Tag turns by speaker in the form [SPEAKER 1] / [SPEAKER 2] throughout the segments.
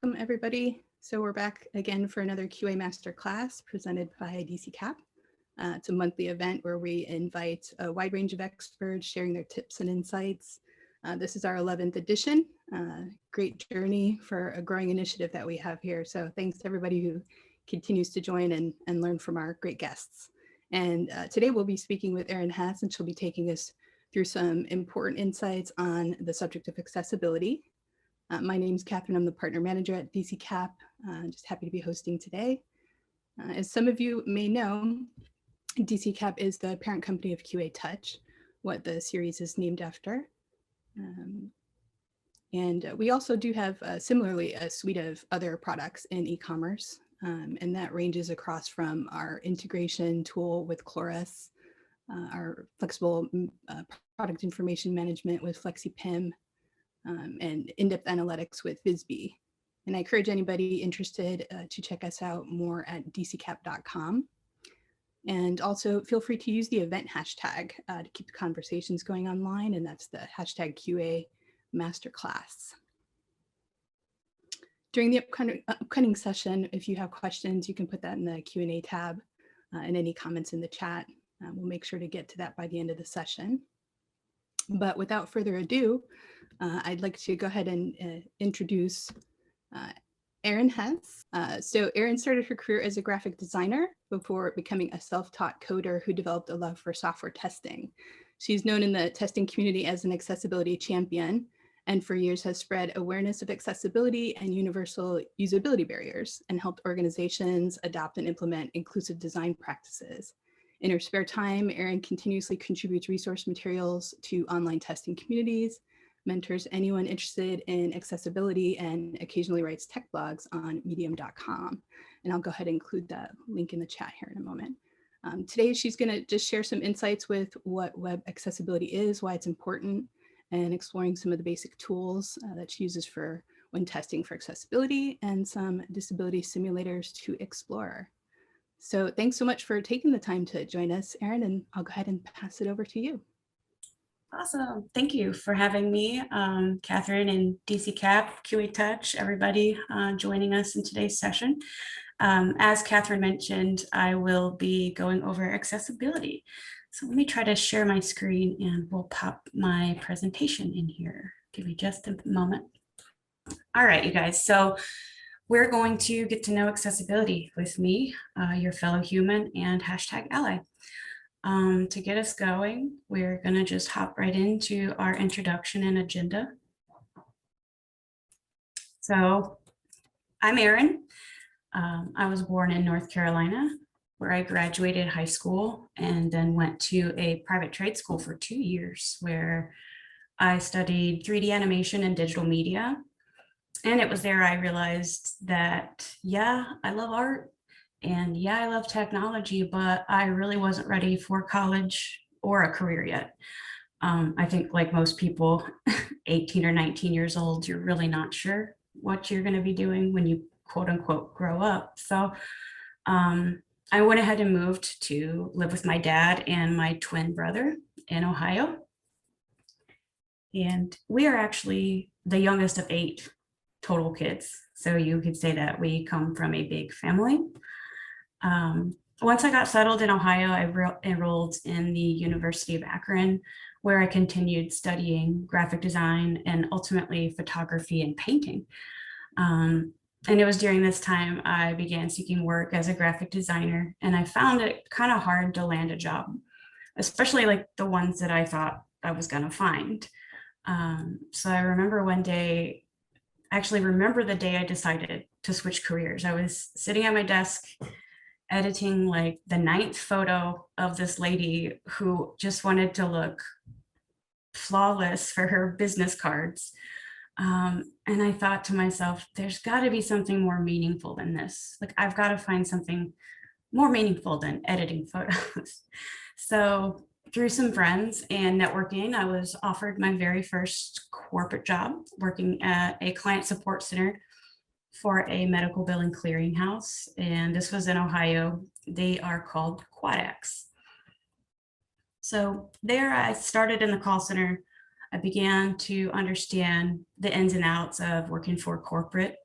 [SPEAKER 1] Welcome, everybody. So we're back again for another QA Masterclass presented by DCCAP. It's a monthly event where we invite a wide range of experts sharing their tips and insights. This is our 11th edition. Great journey for a growing initiative that we have here. So thanks to everybody who continues to join and learn from our great guests. And today we'll be speaking with Erin Hess, and she'll be taking us through some important insights on the subject of accessibility. My name is Catherine. I'm the partner manager at DCCAP. Just happy to be hosting today. As some of you may know, DCCAP is the parent company of QA Touch, what the series is named after. And we also do have, similarly, a suite of other products in e-commerce, and that ranges across from our integration tool with Chloris, our flexible product information management with FlexiPIM, and in-depth analytics with VisBee. And I encourage anybody interested to check us out more at dccap.com. And also feel free to use the event hashtag to keep the conversations going online, and that's the hashtag QA Masterclass. During the upcoming session, if you have questions, you can put that in the Q&A tab and any comments in the chat. We'll make sure to get to that by the end of the session. But without further ado, I'd like to go ahead and introduce Erin Hess. So Erin started her career as a graphic designer before becoming a self-taught coder who developed a love for software testing. She's known in the testing community as an accessibility champion, and for years has spread awareness of accessibility and universal usability barriers and helped organizations adopt and implement inclusive design practices. In her spare time, Erin continuously contributes resource materials to online testing communities, mentors anyone interested in accessibility, and occasionally writes tech blogs on medium.com. And I'll go ahead and include that link in the chat here in a moment. Today, she's going to just share some insights with what web accessibility is, why it's important, and exploring some of the basic tools that she uses for when testing for accessibility and some disability simulators to explore. So thanks so much for taking the time to join us, Erin, and I'll go ahead and pass it over to you.
[SPEAKER 2] Awesome. Thank you for having me, Catherine and DCCAP, QA Touch, everybody joining us in today's session. As Catherine mentioned, I will be going over accessibility. So let me try to share my screen and we'll pop my presentation in here. Give me just a moment. All right, you guys. So we're going to get to know accessibility with me, your fellow human and hashtag ally. To get us going, we're going to just hop right into our introduction and agenda. So I'm Erin. I was born in North Carolina, where I graduated high school and then went to a private trade school for 2 years, where I studied 3D animation and digital media. And it was there I realized that, yeah, I love art. And yeah, I love technology, but I really wasn't ready for college or a career yet. I think like most people, 18 or 19 years old, you're really not sure what you're going to be doing when you quote unquote grow up. So I went ahead and moved to live with my dad and my twin brother in Ohio. And we are actually the youngest of 8 total kids. So you could say that we come from a big family. Once I got settled in Ohio, I enrolled in the University of Akron, where I continued studying graphic design and ultimately photography and painting. And it was during this time I began seeking work as a graphic designer, and I found it kind of hard to land a job, especially like the ones that I thought I was going to find. So I remember one day, actually remember the day I decided to switch careers. I was sitting at my desk editing like the 9th photo of this lady who just wanted to look flawless for her business cards. And I thought to myself, there's got to be something more meaningful than this. Like, I've got to find something more meaningful than editing photos. So through some friends and networking, I was offered my very first corporate job working at a client support center for a medical billing clearinghouse. And this was in Ohio. They are called QAM. So there I started in the call center. I began to understand the ins and outs of working for corporate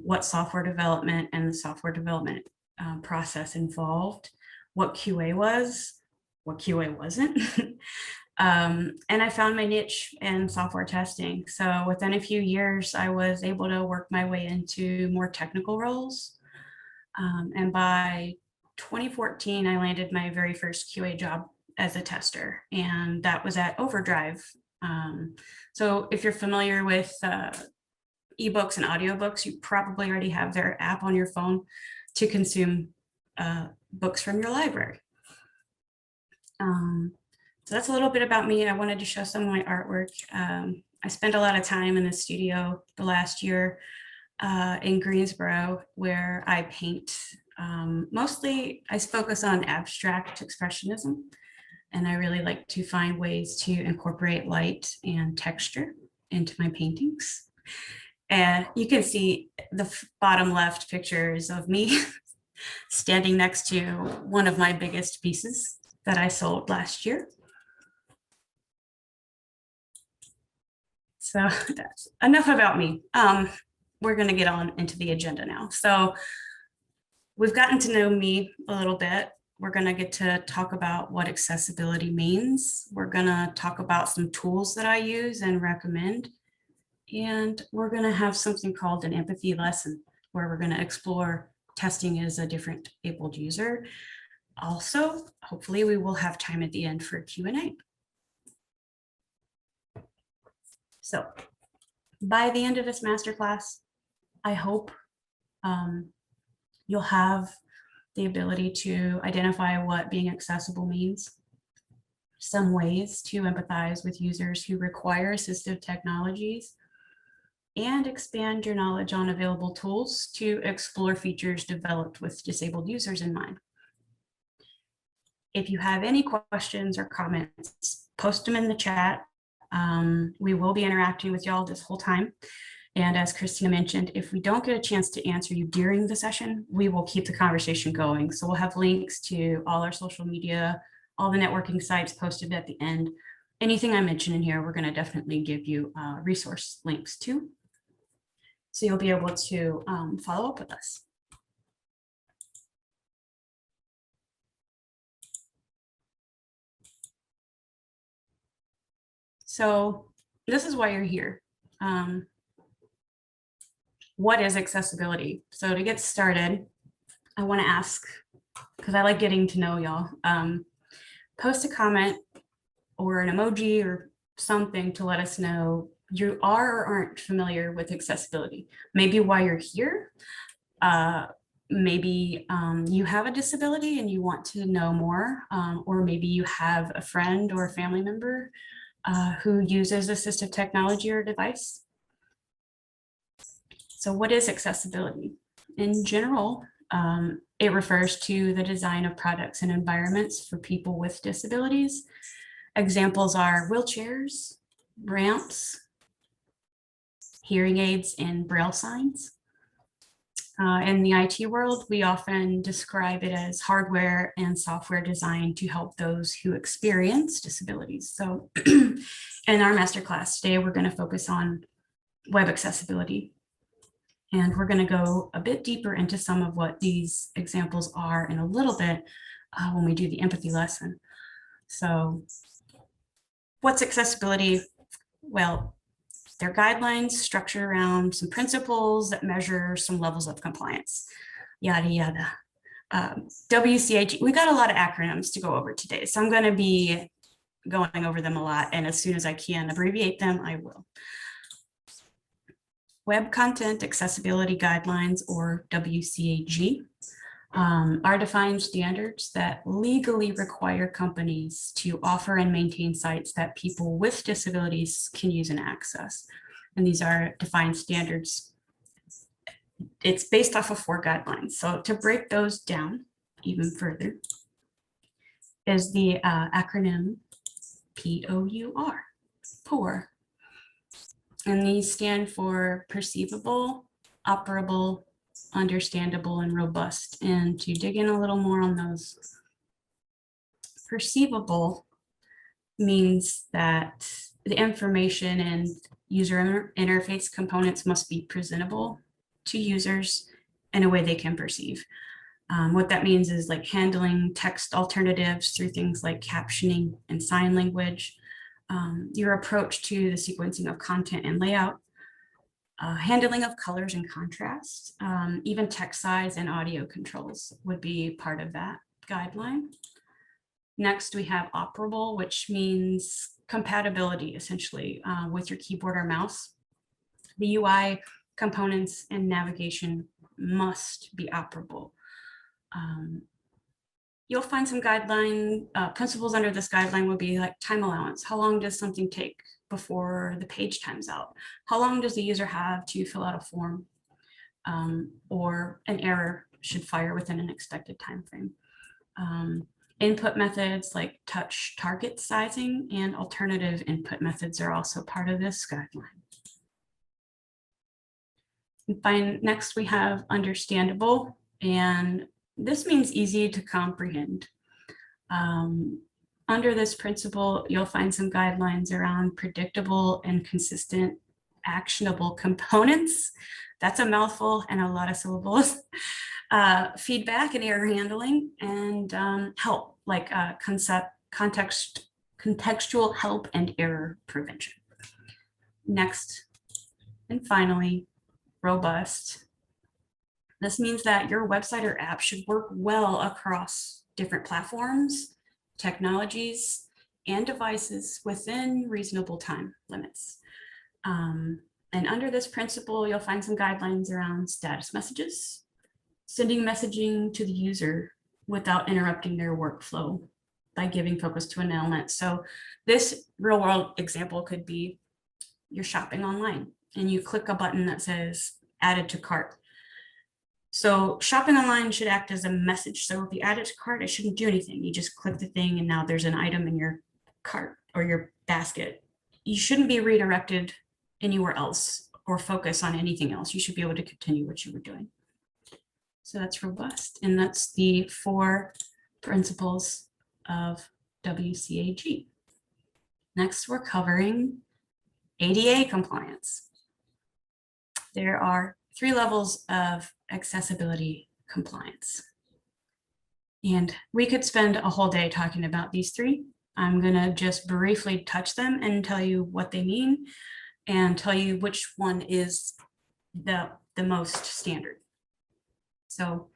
[SPEAKER 2] what software development and the software development process involved, what QA was, what QA wasn't. And I found my niche in software testing. So within a few years, I was able to work my way into more technical roles. And by 2014, I landed my very first QA job as a tester, and that was at Overdrive. So if you're familiar with ebooks and audiobooks, you probably already have their app on your phone to consume books from your library. So that's a little bit about me. I wanted to show some of my artwork. I spent a lot of time in the studio the last year in Greensboro, where I paint. Mostly I focus on abstract expressionism, and I really like to find ways to incorporate light and texture into my paintings. And you can see the bottom left pictures of me standing next to one of my biggest pieces that I sold last year. So that's enough about me. We're going to get on into the agenda now. So we've gotten to know me a little bit. We're going to get to talk about what accessibility means. We're going to talk about some tools that I use and recommend. And we're going to have something called an empathy lesson, where we're going to explore testing as a different abled user. Also, hopefully we will have time at the end for Q&A. So by the end of this masterclass, I hope you'll have the ability to identify what being accessible means, some ways to empathize with users who require assistive technologies, and expand your knowledge on available tools to explore features developed with disabled users in mind. If you have any questions or comments, post them in the chat. We will be interacting with y'all this whole time. And as Christina mentioned, if we don't get a chance to answer you during the session, we will keep the conversation going. So we'll have links to all our social media, all the networking sites posted at the end. Anything I mention in here, we're going to definitely give you resource links to. So you'll be able to follow up with us. So this is why you're here. What is accessibility? So to get started, I want to ask, because I like getting to know y'all, post a comment or an emoji or something to let us know you are or aren't familiar with accessibility. Maybe why you're here. Maybe you have a disability and you want to know more, or maybe you have a friend or a family member who uses assistive technology or device. So what is accessibility? In general, it refers to the design of products and environments for people with disabilities. Examples are wheelchairs, ramps, hearing aids, and braille signs. In the IT world, we often describe it as hardware and software designed to help those who experience disabilities. So in our masterclass today, we're going to focus on web accessibility. And we're going to go a bit deeper into some of what these examples are in a little bit when we do the empathy lesson. So what's accessibility? Well, they're guidelines structured around some principles that measure some levels of compliance, yada, yada. WCAG, we got a lot of acronyms to go over today, so I'm going to be going over them a lot, and as soon as I can abbreviate them, I will. Web Content Accessibility Guidelines, or WCAG, are defined standards that legally require companies to offer and maintain sites that people with disabilities can use and access. And these are defined standards. It's based off of 4 guidelines. So to break those down even further is the acronym POUR, POUR. And these stand for perceivable, operable, understandable, and robust. And to dig in a little more on those, perceivable means that the information and user interface components must be presentable to users in a way they can perceive. What that means is like handling text alternatives through things like captioning and sign language, your approach to the sequencing of content and layout, handling of colors and contrast, even text size and audio controls would be part of that guideline. Next, we have operable, which means compatibility essentially with your keyboard or mouse. The UI components and navigation must be operable. You'll find some guideline principles under this guideline would be like time allowance. How long does something take before the page times out? How long does the user have to fill out a form? Or an error should fire within an expected time frame. Input methods like touch target sizing and alternative input methods are also part of this guideline. And next, we have understandable, and this means easy to comprehend. Under this principle, you'll find some guidelines around predictable and consistent actionable components. That's a mouthful and a lot of syllables. Feedback and error handling, and help, like contextual help and error prevention. Next, and finally, robust. This means that your website or app should work well across different platforms, technologies, and devices within reasonable time limits. And under this principle, you'll find some guidelines around status messages, sending messaging to the user without interrupting their workflow by giving focus to an element. So this real world example could be you're shopping online and you click a button that says added to cart. So shopping online should act as a message. So if you add it to cart, it shouldn't do anything. You just click the thing and now there's an item in your cart or your basket. You shouldn't be redirected anywhere else or focus on anything else. You should be able to continue what you were doing. So that's robust. And that's the 4 principles of WCAG. Next, we're covering ADA compliance. There are 3 levels of accessibility compliance. And we could spend a whole day talking about these 3. I'm going to just briefly touch them and tell you what they mean and tell you which one is the most standard. So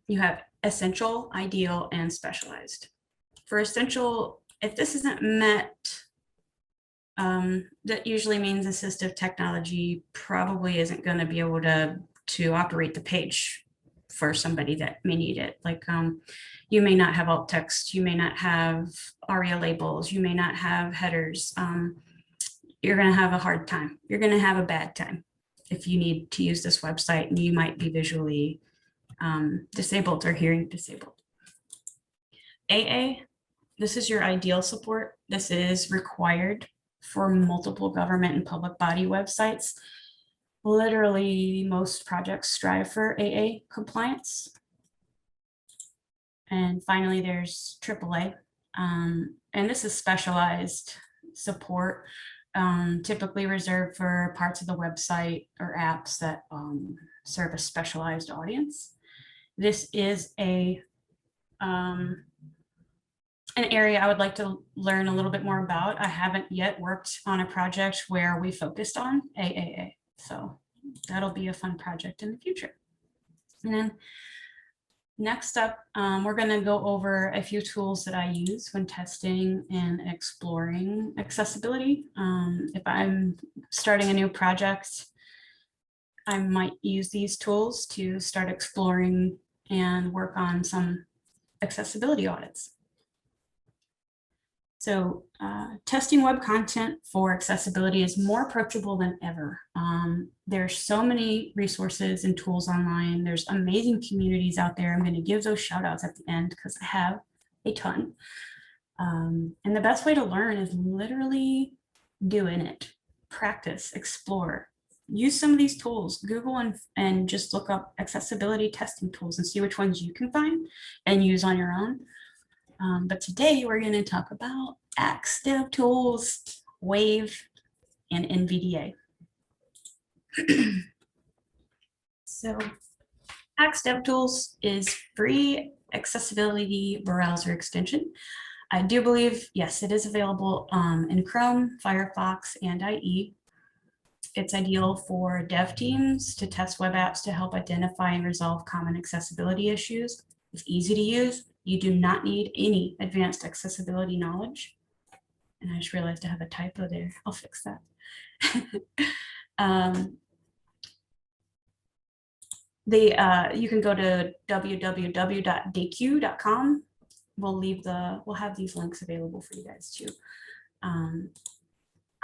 [SPEAKER 2] you have essential, ideal, and specialized. For essential, if this isn't met, that usually means assistive technology probably isn't going to be able to operate the page for somebody that may need it. Like you may not have alt text, you may not have ARIA labels, you may not have headers. You're going to have a hard time. You're going to have a bad time if you need to use this website and you might be visually disabled or hearing disabled. AA, this is your ideal support. This is required for multiple government and public body websites. Literally, most projects strive for AA compliance. And finally, there's AAA. And this is specialized support, typically reserved for parts of the website or apps that serve a specialized audience. This is an area I would like to learn a little bit more about. I haven't yet worked on a project where we focused on AAA. So that'll be a fun project in the future. And then next up, we're going to go over a few tools that I use when testing and exploring accessibility. If I'm starting a new project, I might use these tools to start exploring and work on some accessibility audits. So testing web content for accessibility is more approachable than ever. There's so many resources and tools online. There's amazing communities out there. I'm going to give those shout outs at the end because I have a ton. And the best way to learn is literally doing it. Practice, explore, use some of these tools, Google and just look up accessibility testing tools and see which ones you can find and use on your own. But today we're going to talk about AXDev tools, Wave, and NVDA. So Axe DevTools is free accessibility browser extension. I do believe, yes, it is available in Chrome, Firefox, and IE. It's ideal for dev teams to test web apps to help identify and resolve common accessibility issues. It's easy to use. You do not need any advanced accessibility knowledge. And I just realized I have a typo there. I'll fix that. You can go to www.dq.com. We'll have these links available for you guys too.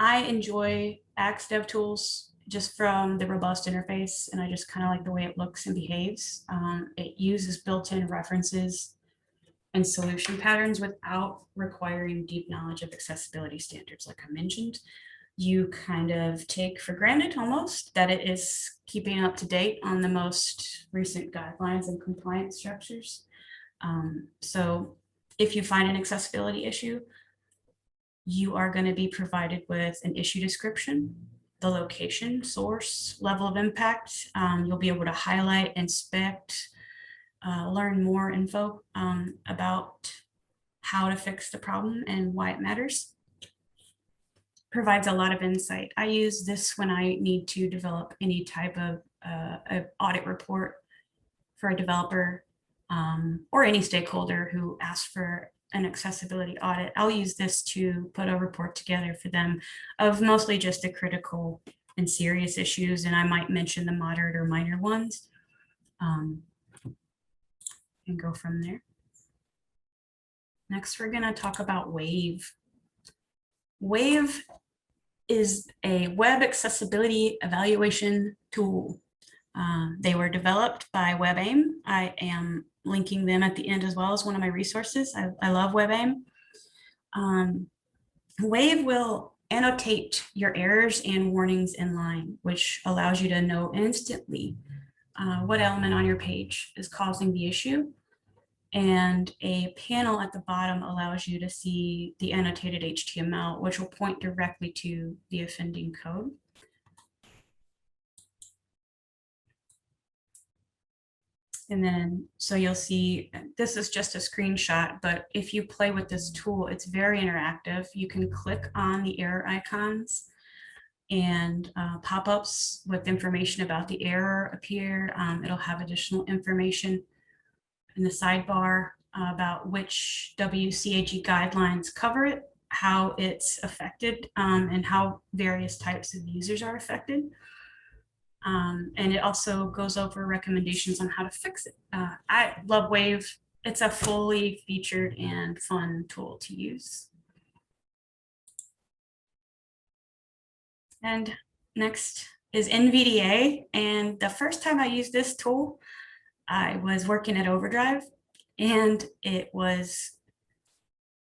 [SPEAKER 2] I enjoy Axe DevTools just from the robust interface, and I just kind of like the way it looks and behaves. It uses built-in references and solution patterns without requiring deep knowledge of accessibility standards, like I mentioned. You kind of take for granted almost that it is keeping up to date on the most recent guidelines and compliance structures. So if you find an accessibility issue, you are going to be provided with an issue description, the location, source, level of impact. You'll be able to highlight, inspect, learn more info about how to fix the problem and why it matters. Provides a lot of insight. I use this when I need to develop any type of audit report for a developer or any stakeholder who asks for an accessibility audit. I'll use this to put a report together for them of mostly just the critical and serious issues, and I might mention the moderate or minor ones and go from there. Next, we're going to talk about Wave. Wave is a web accessibility evaluation tool. They were developed by WebAIM. I am linking them at the end as well as one of my resources. I love WebAIM. Wave will annotate your errors and warnings in line, which allows you to know instantly what element on your page is causing the issue. And a panel at the bottom allows you to see the annotated HTML, which will point directly to the offending code. And then, so you'll see, this is just a screenshot, but if you play with this tool, it's very interactive. You can click on the error icons and pop-ups with information about the error appear. It'll have additional information in the sidebar about which WCAG guidelines cover it, how it's affected, and how various types of users are affected. And it also goes over recommendations on how to fix it. I love Wave. It's a fully featured and fun tool to use. And next is NVDA. And the first time I used this tool, I was working at Overdrive, and it was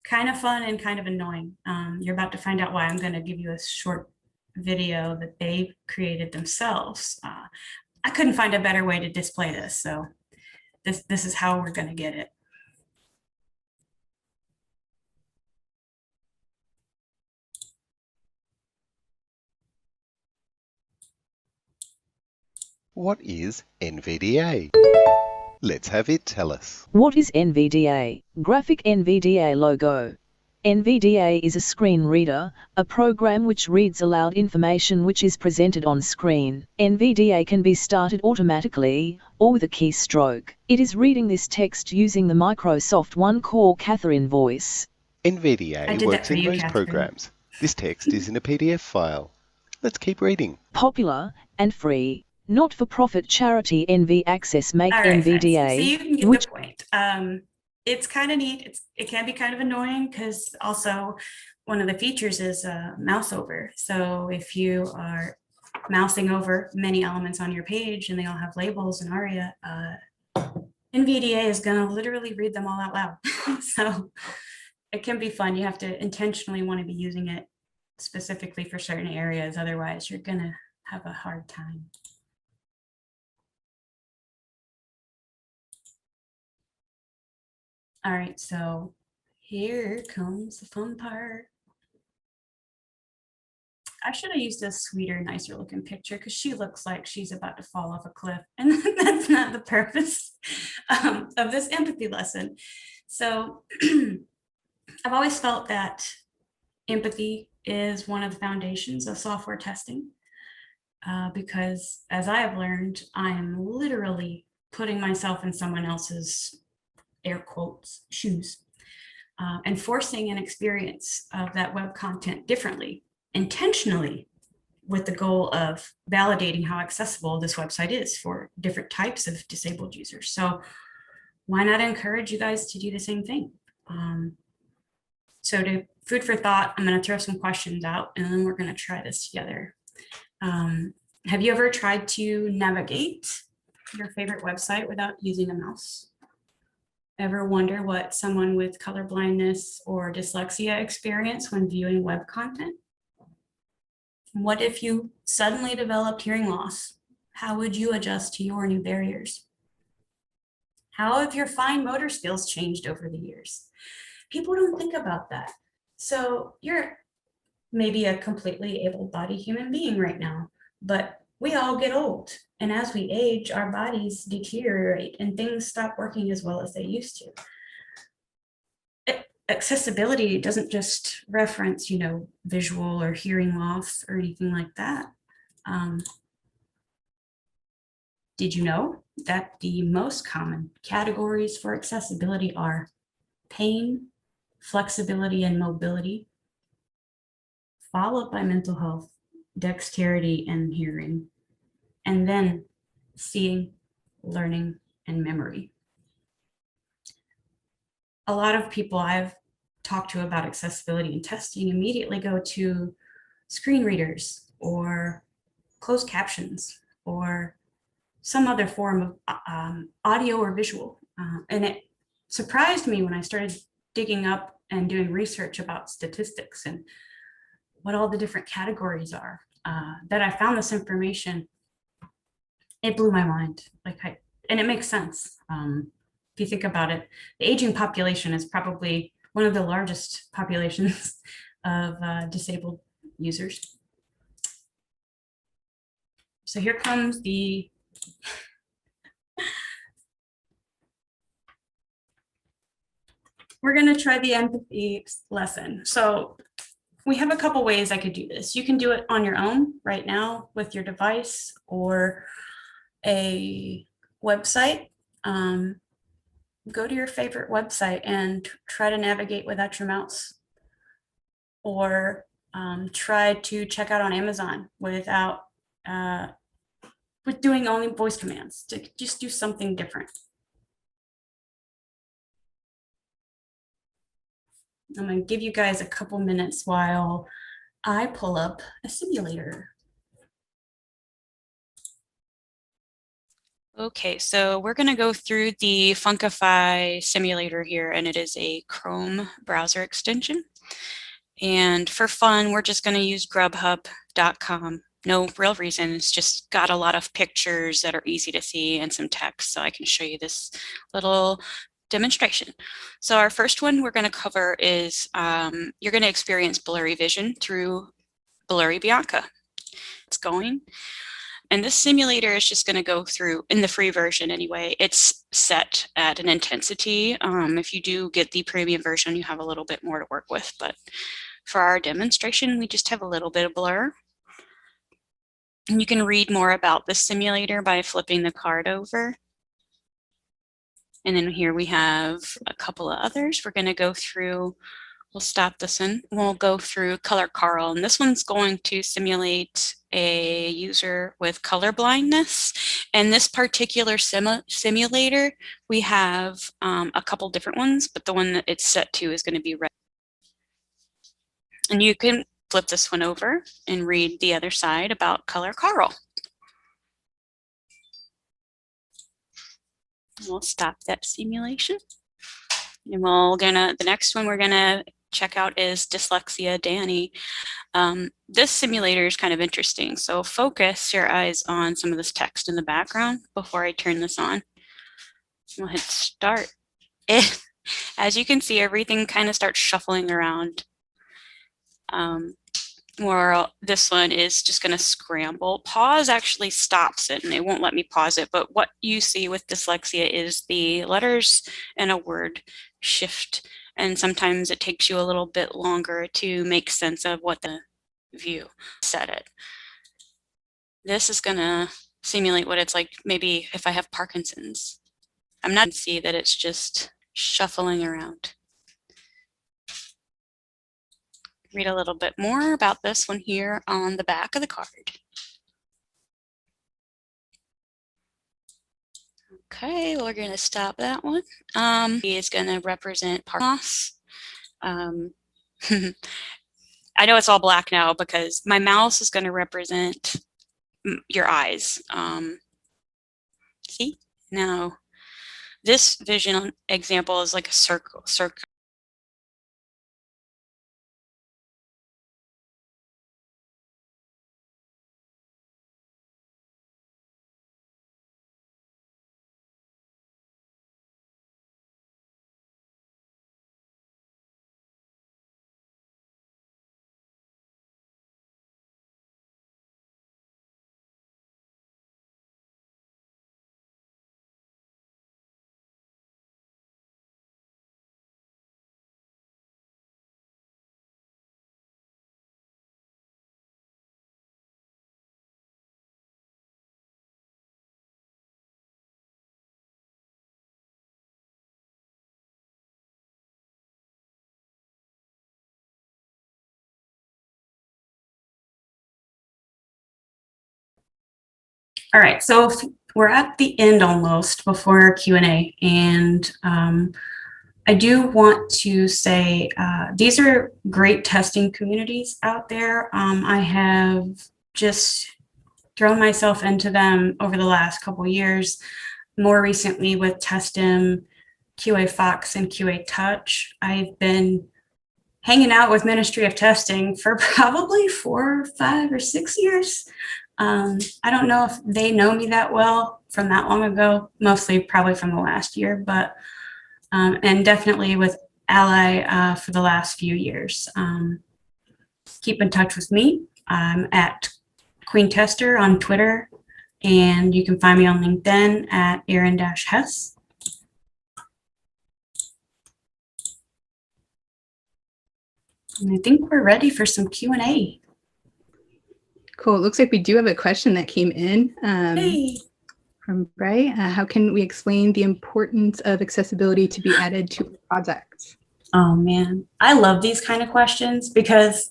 [SPEAKER 2] kind of fun and kind of annoying. You're about to find out why. I'm going to give you a short video that they created themselves. I couldn't find a better way to display this, so this is how we're going to get it.
[SPEAKER 3] What is NVDA? Let's have it tell us.
[SPEAKER 4] What is NVDA? Graphic NVDA logo. NVDA is a screen reader, a program which reads aloud information which is presented on screen. NVDA can be started automatically or with a keystroke. It is reading this text using the Microsoft One Core Catherine voice.
[SPEAKER 3] NVDA works in most programs. This text is in a PDF file. Let's keep reading.
[SPEAKER 4] Popular and free. Not-for-profit charity NV Access make NVDA.
[SPEAKER 2] Friends. So you can get the point. It's kind of neat. It can be kind of annoying because also one of the features is mouse over. So if you are mousing over many elements on your page and they all have labels and ARIA, NVDA is going to literally read them all out loud. So it can be fun. You have to intentionally want to be using it specifically for certain areas. Otherwise, you're going to have a hard time. All right, so here comes the fun part. I should have used a sweeter, nicer looking picture because she looks like she's about to fall off a cliff. And that's not the purpose of this empathy lesson. So I've always felt that empathy is one of the foundations of software testing because as I have learned, I am literally putting myself in someone else's, air quotes, shoes and forcing an experience of that web content differently, intentionally, with the goal of validating how accessible this website is for different types of disabled users. So why not encourage you guys to do the same thing? So to food for thought, I'm going to throw some questions out and then we're going to try this together. Have you ever tried to navigate your favorite website without using a mouse? Ever wonder what someone with color blindness or dyslexia experience when viewing web content? What if you suddenly developed hearing loss? How would you adjust to your new barriers? How have your fine motor skills changed over the years? People don't think about that. So you're maybe a completely able-bodied human being right now, but we all get old. And as we age, our bodies deteriorate and things stop working as well as they used to. Accessibility doesn't just reference, visual or hearing loss or anything like that. Did you know that the most common categories for accessibility are pain, flexibility, and mobility, followed by mental health, dexterity, and hearing, and then seeing, learning, and memory. A lot of people I've talked to about accessibility and testing immediately go to screen readers or closed captions or some other form of audio or visual. And it surprised me when I started digging up and doing research about statistics and what all the different categories are, that I found this information. It blew my mind. And it makes sense. If you think about it, the aging population is probably one of the largest populations of disabled users. So here comes the we're going to try the empathy lesson. So we have a couple ways I could do this. You can do it on your own right now with your device or a website. Go to your favorite website and try to navigate without your mouse, or try to check out on Amazon without with doing only voice commands, to just do something different. I'm going to give you guys a couple minutes while I pull up a simulator.
[SPEAKER 5] Okay, so we're going to go through the Funkify simulator here, and it is a Chrome browser extension. And for fun, we're just going to use grubhub.com. No real reason, it's just got a lot of pictures that are easy to see and some text, so I can show you this little demonstration. So our first one we're going to cover is you're going to experience blurry vision through Blurry Bianca. It's going. And this simulator is just going to go through, in the free version anyway, it's set at an intensity. If you do get the premium version, you have a little bit more to work with. But for our demonstration, we just have a little bit of blur. And you can read more about this simulator by flipping the card over. And then here we have a couple of others. We're going to go through, we'll stop this and we'll go through Color Carl. And this one's going to simulate a user with color blindness. And this particular simulator, we have a couple different ones, but the one that it's set to is going to be red. And you can flip this one over and read the other side about Color Carl. We'll stop that simulation. And the next one we're gonna check out is Dyslexia Danny. This simulator is kind of interesting. So focus your eyes on some of this text in the background before I turn this on. We'll hit start. As you can see, everything kind of starts shuffling around. or this one is just going to scramble. Pause actually stops it and it won't let me pause it. But what you see with dyslexia is the letters in a word shift. And sometimes it takes you a little bit longer to make sense of what the view said it. This is going to simulate what it's like maybe if I have Parkinson's. I'm not going to see that it's just shuffling around. Read a little bit more about this one here on the back of the card. Okay, we're going to stop that one. He is going to represent Parkinson's. I know it's all black now because my mouse is going to represent your eyes. See? Now, this vision example is like a circle.
[SPEAKER 2] All right, so we're at the end almost before Q&A, and I do want to say these are great testing communities out there. I have just thrown myself into them over the last couple of years, more recently with Testim, QA Fox, and QA Touch. I've been hanging out with Ministry of Testing for probably 4, 5, or 6 years. I don't know if they know me that well from that long ago, mostly probably from the last year, but and definitely with Ally for the last few years. Keep in touch with me. I'm at Queen Tester on Twitter, and you can find me on LinkedIn at Erin-Hess. And I think we're ready for some Q&A.
[SPEAKER 1] Cool. It looks like we do have a question that came in from Bray. How can we explain the importance of accessibility to be added to a project?
[SPEAKER 2] Oh man, I love these kind of questions because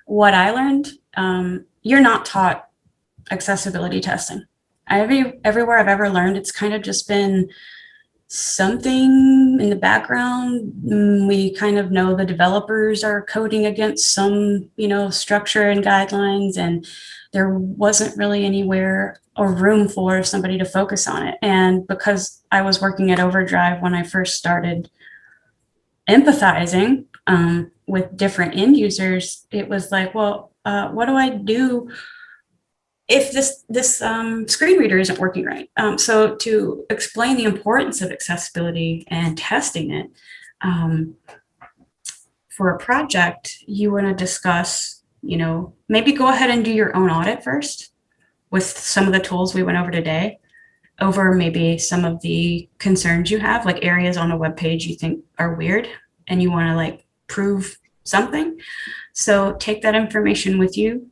[SPEAKER 2] what I learned, you're not taught accessibility testing. Everywhere I've ever learned, it's kind of just been something in the background. We kind of know the developers are coding against some, structure and guidelines, and there wasn't really anywhere or room for somebody to focus on it. And because I was working at Overdrive when I first started empathizing with different end users, it was like, well, what do I do if this screen reader isn't working right? So to explain the importance of accessibility and testing it for a project, you want to discuss, maybe go ahead and do your own audit first with some of the tools we went over today, over maybe some of the concerns you have, like areas on a web page you think are weird and you want to prove something. So take that information with you.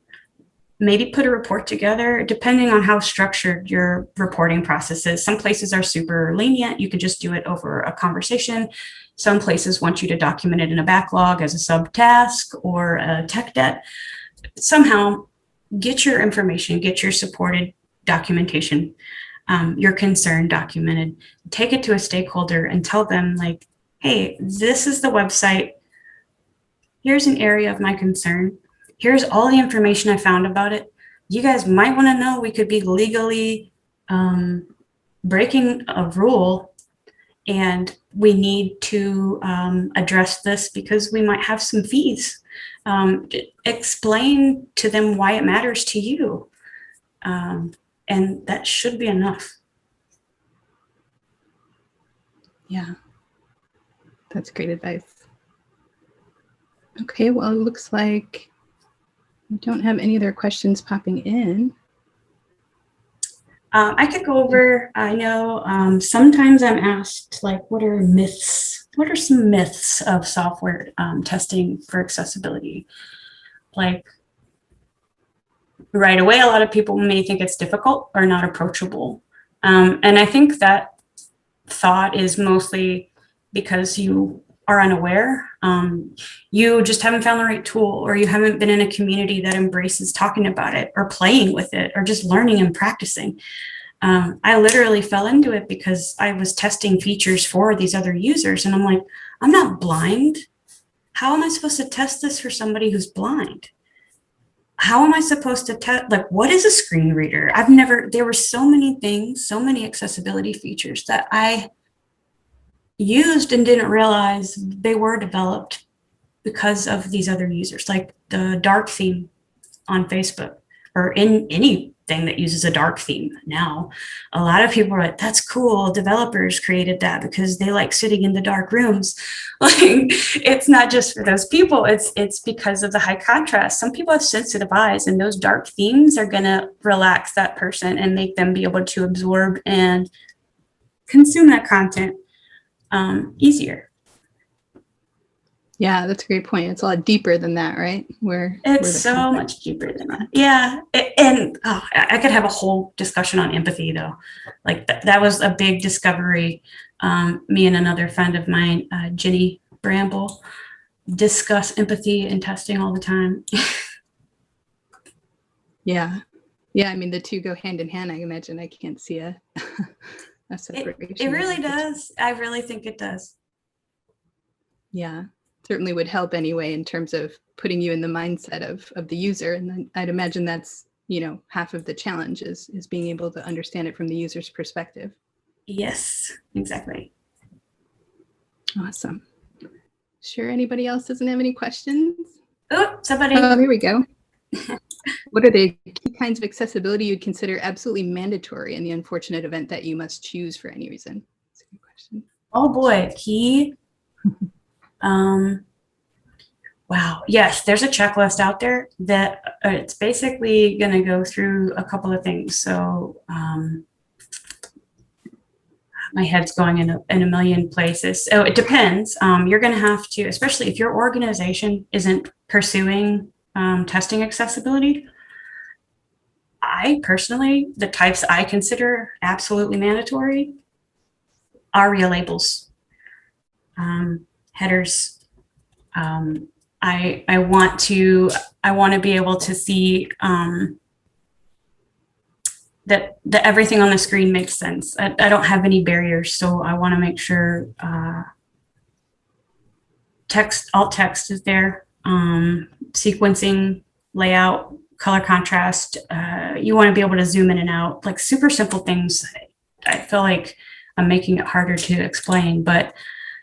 [SPEAKER 2] Maybe put a report together, depending on how structured your reporting process is. Some places are super lenient. You can just do it over a conversation. Some places want you to document it in a backlog as a subtask or a tech debt. Somehow get your information, get your supported documentation, your concern documented, take it to a stakeholder and tell them hey, this is the website. Here's an area of my concern. Here's all the information I found about it. You guys might want to know we could be legally breaking a rule, and we need to address this because we might have some fees. Explain to them why it matters to you. And that should be enough.
[SPEAKER 1] Yeah, that's great advice. Okay, well, it looks like I don't have any other questions popping in.
[SPEAKER 2] I could go over, I know sometimes I'm asked, like, what are myths? What are some myths of software testing for accessibility? Like, right away, a lot of people may think it's difficult or not approachable. And I think that thought is mostly because you are unaware. You just haven't found the right tool, or you haven't been in a community that embraces talking about it or playing with it or just learning and practicing. I literally fell into it because I was testing features for these other users, and I'm like, I'm not blind. How am I supposed to test this for somebody who's blind? How am I supposed to test, like, what is a screen reader? There were so many things, so many accessibility features that I used and didn't realize they were developed because of these other users, like the dark theme on Facebook or in anything that uses a dark theme now. A lot of people are like, that's cool. Developers created that because they like sitting in the dark rooms. Like, it's not just for those people. It's because of the high contrast. Some people have sensitive eyes, and those dark themes are going to relax that person and make them be able to absorb and consume that content easier.
[SPEAKER 1] Yeah, that's a great point. It's a lot deeper than that, right?
[SPEAKER 2] It's so much deeper than that. Yeah. And I could have a whole discussion on empathy, though. Like that was a big discovery. Me and another friend of mine, Jenny Bramble, discuss empathy and testing all the time.
[SPEAKER 1] Yeah. Yeah. I mean, the two go hand in hand. I imagine I can't see a separation.
[SPEAKER 2] It really does. I really think it does.
[SPEAKER 1] Yeah. Certainly would help anyway in terms of putting you in the mindset of the user. And then I'd imagine that's, half of the challenge is being able to understand it from the user's perspective.
[SPEAKER 2] Yes, exactly.
[SPEAKER 1] Awesome. Sure. Anybody else doesn't have any questions?
[SPEAKER 2] Oh, somebody.
[SPEAKER 1] Oh, here we go. What are the key kinds of accessibility you'd consider absolutely mandatory in the unfortunate event that you must choose for any reason? That's a good question.
[SPEAKER 2] Oh boy, key. Wow. Yes, there's a checklist out there that it's basically going to go through a couple of things. So my head's going in a million places. So it depends. You're going to have to, especially if your organization isn't pursuing testing accessibility. I personally, the types I consider absolutely mandatory, ARIA labels, headers. I want to be able to see that everything on the screen makes sense. I don't have any barriers, so I want to make sure alt text is there, sequencing, layout, color contrast. You want to be able to zoom in and out, like super simple things. I feel like I'm making it harder to explain, but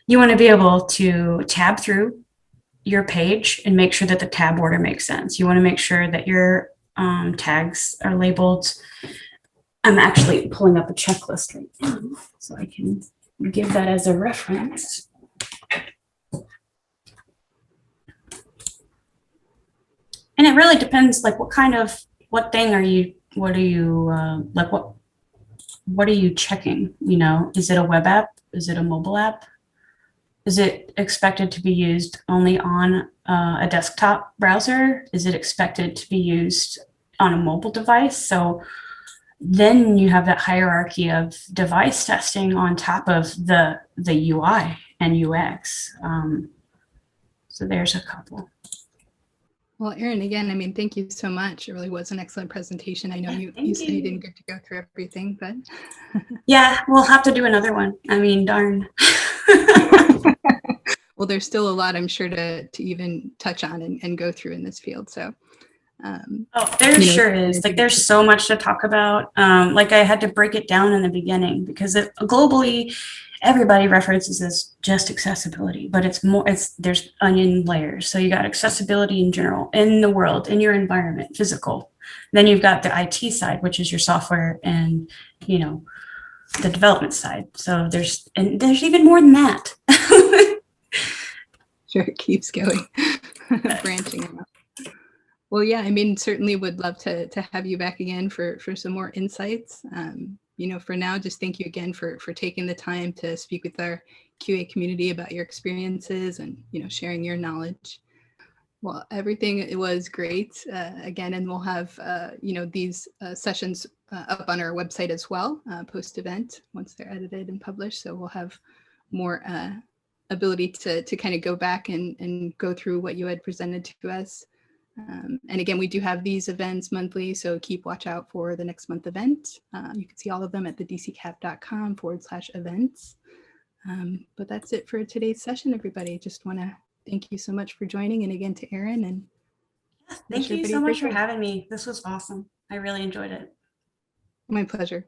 [SPEAKER 2] you want to be able to tab through your page and make sure that the tab order makes sense. You want to make sure that your tags are labeled. I'm actually pulling up a checklist right now so I can give that as a reference. And it really depends, like what are you checking? Is it a web app? Is it a mobile app? Is it expected to be used only on a desktop browser? Is it expected to be used on a mobile device? So then you have that hierarchy of device testing on top of the UI and UX. So there's a couple.
[SPEAKER 1] Well, Erin, again, I mean, thank you so much. It really was an excellent presentation. I know you said you didn't get to go through everything, but.
[SPEAKER 2] Yeah, we'll have to do another one. I mean, darn.
[SPEAKER 1] Well, there's still a lot, I'm sure, to even touch on and go through in this field. So.
[SPEAKER 2] There sure is. Like, there's so much to talk about. Like, I had to break it down in the beginning because globally, everybody references as just accessibility, but there's onion layers. So you got accessibility in general, in the world, in your environment, physical. Then you've got the IT side, which is your software and, the development side. So there's even more than that.
[SPEAKER 1] Sure, it keeps going, branching out. Well, yeah, I mean, certainly would love to have you back again for some more insights. You know, for now, just thank you again for taking the time to speak with our QA community about your experiences and, you know, sharing your knowledge. Well, everything, it was great. Again, and we'll have, you know, these sessions up on our website as well, post-event, once they're edited and published. So we'll have more ability to kind of go back and go through what you had presented to us. And again, we do have these events monthly, so keep watch out for the next month event. You can see all of them at the dccap.com/events. But that's it for today's session, everybody. Just want to thank you so much for joining, and again to Erin. And
[SPEAKER 2] thank you so much for having me. This was awesome. I really enjoyed it.
[SPEAKER 1] My pleasure.